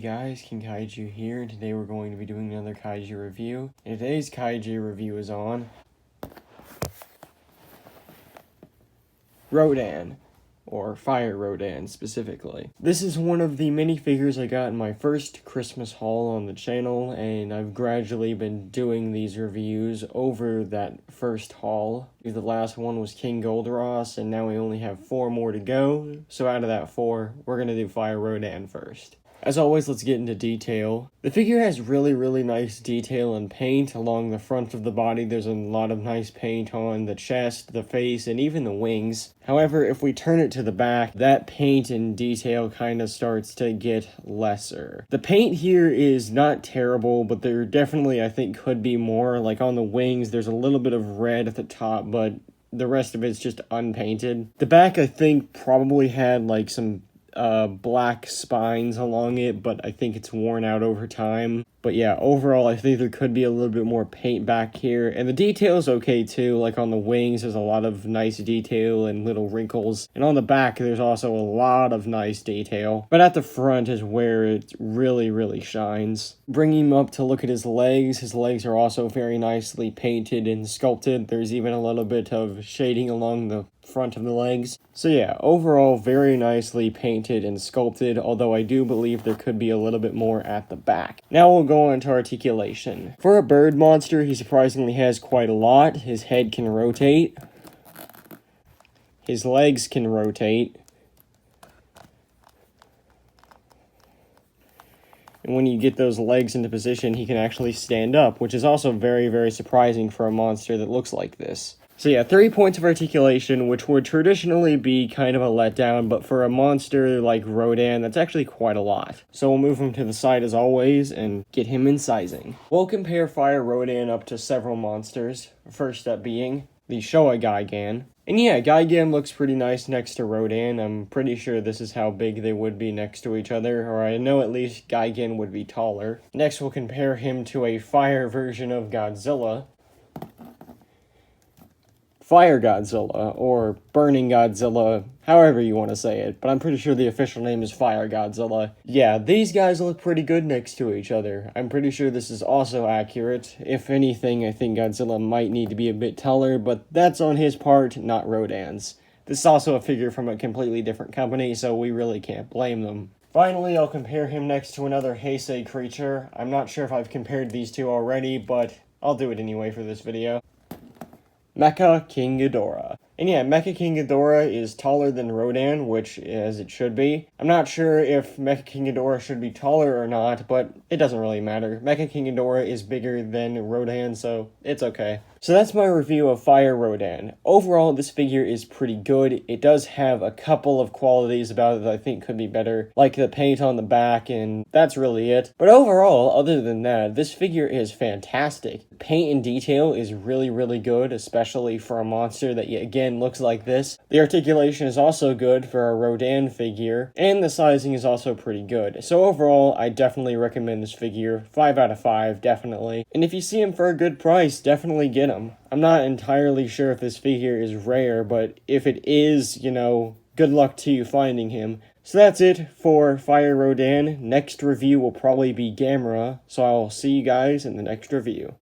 guys, King Kaiju here, and today we're going to be doing another Kaiju review. And today's Kaiju review is on Rodan, or Fire Rodan specifically. This is one of the minifigures I got in my first Christmas haul on the channel, and I've gradually been doing these reviews over that first haul. The last one was King Goldoros, and now we only have 4 more to go, so out of that 4, we're gonna do Fire Rodan first. As always, let's get into detail. The figure has really nice detail and paint along the front of the body. There's a lot of nice paint on the chest, the face, and even the wings. However, if we turn it to the back, that paint and detail kind of starts to get lesser. The paint here is not terrible, but there definitely, I think, could be more. Like on the wings, there's a little bit of red at the top, but the rest of it's just unpainted. The back, I think, probably had like some black spines along it, but I think it's worn out over time. But yeah, overall, I think there could be a little bit more paint back here, and the detail is okay too. Like on the wings, there's a lot of nice detail and little wrinkles, and on the back, there's also a lot of nice detail. But at the front is where it really shines. Bringing him up to look at his legs are also very nicely painted and sculpted. There's even a little bit of shading along the front of the legs. So yeah, overall, very nicely painted and sculpted, although I do believe there could be a little bit more at the back. Now we'll go on to articulation. For a bird monster, he surprisingly has quite a lot. His head can rotate. His legs can rotate. And when you get those legs into position, he can actually stand up, which is also very surprising for a monster that looks like this. So yeah, 3 points of articulation, which would traditionally be kind of a letdown, but for a monster like Rodan, that's actually quite a lot. So we'll move him to the side as always, and get him in sizing. We'll compare Fire Rodan up to several monsters, first up being the Showa Gigan. And yeah, Gigan looks pretty nice next to Rodan. I'm pretty sure this is how big they would be next to each other, or I know at least Gigan would be taller. Next we'll compare him to a fire version of Godzilla. Fire Godzilla, or Burning Godzilla, however you want to say it, but I'm pretty sure the official name is Fire Godzilla. Yeah, these guys look pretty good next to each other. I'm pretty sure this is also accurate. If anything, I think Godzilla might need to be a bit taller, but that's on his part, not Rodan's. This is also a figure from a completely different company, so we really can't blame them. Finally, I'll compare him next to another Heisei creature. I'm not sure if I've compared these two already, but I'll do it anyway for this video. Mecha King Ghidorah. And yeah, Mecha King Ghidorah is taller than Rodan, which as it should be. I'm not sure if Mecha King Ghidorah should be taller or not, but it doesn't really matter. Mecha King Ghidorah is bigger than Rodan, so it's okay. So that's my review of Fire Rodan. Overall, this figure is pretty good. It does have a couple of qualities about it that I think could be better, like the paint on the back, and that's really it. But overall, other than that, this figure is fantastic. Paint and detail is really good, especially for a monster that, again, looks like this. The articulation is also good for a Rodan figure, and the sizing is also pretty good. So overall, I definitely recommend this figure. 5 out of 5, definitely. And if you see him for a good price, definitely get him. I'm not entirely sure if this figure is rare, but if it is, you know, good luck to you finding him. So that's it for Fire Rodan. Next review will probably be Gamera, so I'll see you guys in the next review.